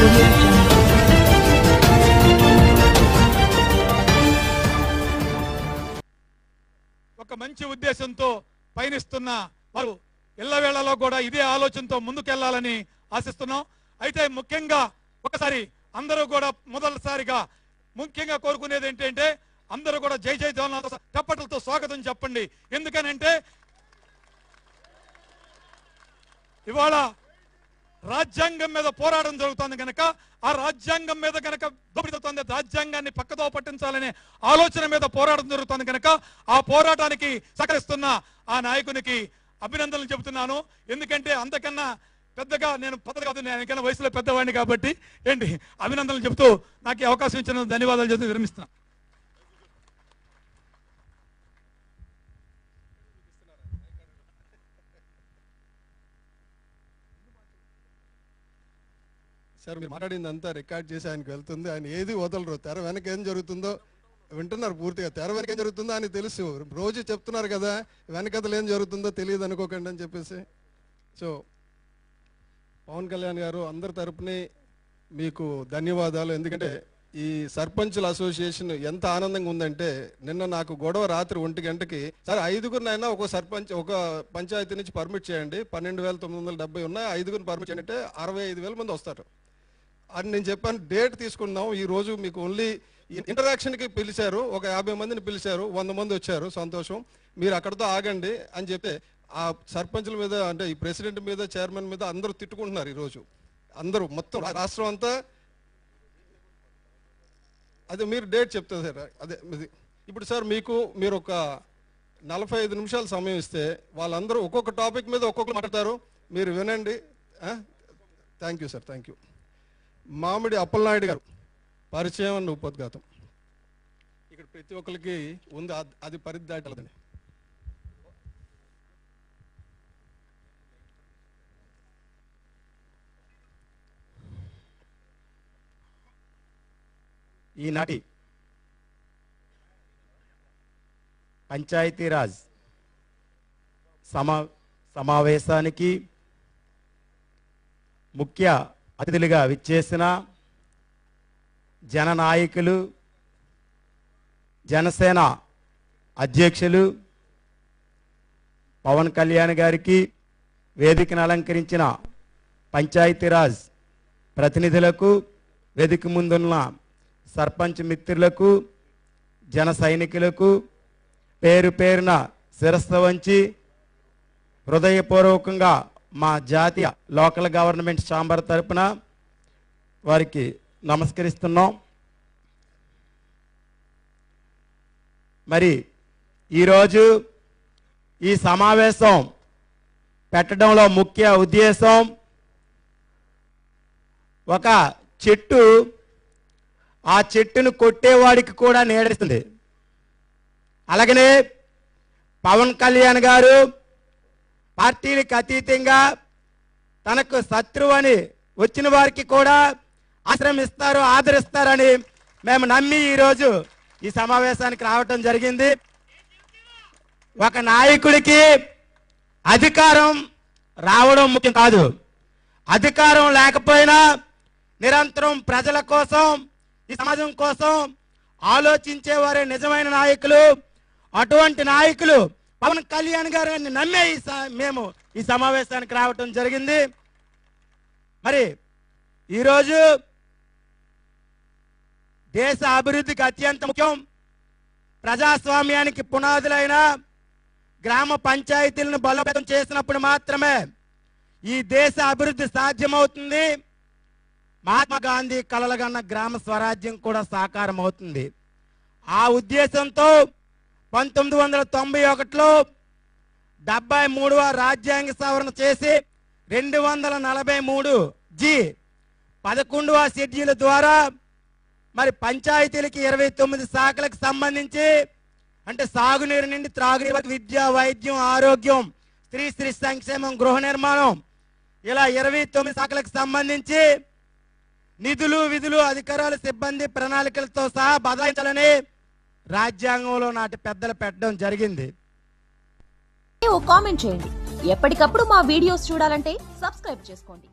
Audio Jungle. ఒక మంచి ఉద్దేశంతో పయనిస్తున్న వారు ఎల్లవేళలో కూడా ఇదే ఆలోచనతో ముందుకెళ్లాలని ఆశిస్తున్నాం. అయితే ముఖ్యంగా ఒకసారి అందరూ కూడా మొదటిసారిగా ముఖ్యంగా కోరుకునేది ఏంటంటే అందరూ కూడా జై జై జగన్నాథ్ చప్పట్లతో స్వాగతం చెప్పండి. ఎందుకనంటే ఇవాళ రాజ్యాంగం మీద పోరాటం జరుగుతుంది కనుక ఆ రాజ్యాంగం మీద కనుక దోపిడీ రాజ్యాంగాన్ని పక్కదో పట్టించాలనే ఆలోచన మీద పోరాటం జరుగుతుంది కనుక ఆ పోరాటానికి సహకరిస్తున్న ఆ నాయకునికి అభినందనలు చెబుతున్నాను. ఎందుకంటే అంతకన్నా పెద్దగా నేను పదవి కాదు, నేను వయసులో పెద్దవాడిని కాబట్టి ఏంటి అభినందనలు చెబుతూ నాకు ఈ అవకాశం ఇచ్చిన ధన్యవాదాలు చెబుతూ విరమిస్తున్నా. సార్ మీరు మాట్లాడింది అంతా రికార్డ్ చేసి ఆయనకు వెళ్తుంది. ఆయన ఏది వదలరు. తెర వెనక ఏం జరుగుతుందో వింటున్నారు పూర్తిగా. తెర వెనక ఏం జరుగుతుందో ఆయన తెలుసు. రోజు చెప్తున్నారు కదా వెనకతలు ఏం జరుగుతుందో తెలియదు అనుకోకండి అని చెప్పేసి. సో పవన్ కళ్యాణ్ గారు అందరి తరపునే మీకు ధన్యవాదాలు. ఎందుకంటే ఈ సర్పంచుల అసోసియేషన్ ఎంత ఆనందంగా ఉందంటే నిన్న నాకు గొడవ రాత్రి 1 గంటకి సార్ 5గురినైనా ఒక సర్పంచ్ ఒక పంచాయతీ నుంచి పర్మిట్ చేయండి, 12,970 ఉన్నాయి, 5గురిని పర్మిట్ చేయండి అంటే 65,000 మంది వస్తారు అని నేను చెప్పాను. డేట్ తీసుకున్నాం. ఈ రోజు మీకు ఓన్లీ ఇంటరాక్షన్కి పిలిచారు, ఒక 50 మందిని పిలిచారు, 100 మంది వచ్చారు, సంతోషం, మీరు అక్కడితో ఆగండి అని చెప్తే ఆ సర్పంచుల మీద అంటే ఈ ప్రెసిడెంట్ మీద చైర్మన్ మీద అందరూ తిట్టుకుంటున్నారు. ఈరోజు అందరూ మొత్తం రాష్ట్రం అంతా అదే మీరు డేట్ చెప్తారు సార్. అదే ఇప్పుడు సార్ మీరు ఒక 45 నిమిషాలు సమయం ఇస్తే వాళ్ళందరూ ఒక్కొక్క టాపిక్ మీద ఒక్కొక్కరు మాట్లాడతారు, మీరు వినండి. Thank you sir, thank you. మామిడి అప్పలనాయుడు గారు పరిచయం అన్న ఉపోద్ఘాతం ఇక్కడ ప్రతి ఒక్కరికి ఉంది, అది పరిధి దాటలేదండి. ఈనాటి పంచాయతీరాజ్ సమావేశానికి ముఖ్య అతిథులుగా విచ్చేసిన జననాయకులు, జనసేన అధ్యక్షులు పవన్ కళ్యాణ్ గారికి, వేదికను అలంకరించిన పంచాయతీరాజ్ ప్రతినిధులకు, వేదిక ముందున్న సర్పంచ్ మిత్రులకు, జన సైనికులకు పేరు పేరున శిరస్సు వంచి హృదయపూర్వకంగా మా జాతీయ లోకల్ గవర్నమెంట్ ఛాంబర్ తరపున వారికి నమస్కరిస్తున్నాం. మరి ఈరోజు ఈ సమావేశం పెట్టడంలో ముఖ్య ఉద్దేశం ఒక చెట్టు ఆ చెట్టును కొట్టేవాడికి కూడా నీడనిస్తుంది. అలాగనే పవన్ కళ్యాణ్ గారు పార్టీలకు అతీతంగా తనకు శత్రువు అని వచ్చిన వారికి కూడా ఆశ్రమిస్తారు, ఆదరిస్తారని మేము నమ్మి ఈరోజు ఈ సమావేశానికి రావటం జరిగింది. ఒక నాయకుడికి అధికారం రావడం ముఖ్యం కాదు, అధికారం లేకపోయినా నిరంతరం ప్రజల కోసం, ఈ సమాజం కోసం ఆలోచించేవారే నిజమైన నాయకులు. అటువంటి నాయకులు పవన్ కళ్యాణ్ గారిని నమ్మే మేము ఈ సమావేశానికి రావటం జరిగింది. మరి ఈరోజు దేశ అభివృద్ధికి అత్యంత ముఖ్యం, ప్రజాస్వామ్యానికి పునాదులైన గ్రామ పంచాయతీలను బలోపేతం చేసినప్పుడు మాత్రమే ఈ దేశ అభివృద్ధి సాధ్యమవుతుంది. మహాత్మా గాంధీ కలలుగన్న గ్రామ స్వరాజ్యం కూడా సాకారం అవుతుంది. ఆ ఉద్దేశంతో 1991లో 73వ రాజ్యాంగ సవరణ చేసి 243G 11వ షెడ్యూల్ ద్వారా మరి పంచాయతీలకి 29 శాఖలకు సంబంధించి అంటే సాగునీరు నుండి త్రాగునీరు, విద్య, వైద్యం, ఆరోగ్యం, స్త్రీ సంక్షేమం, గృహ నిర్మాణం ఇలా 29 శాఖలకు సంబంధించి నిధులు, విధులు, అధికారాలు, సిబ్బంది, ప్రణాళికలతో సహా బదలాయించాలని రాజ్యాంగంలో నాటి పెద్దలు పెట్టడం జరిగింది. కామెంట్ చేయండి. ఎప్పటికప్పుడు మా వీడియోస్ చూడాలంటే సబ్స్క్రైబ్ చేసుకోండి.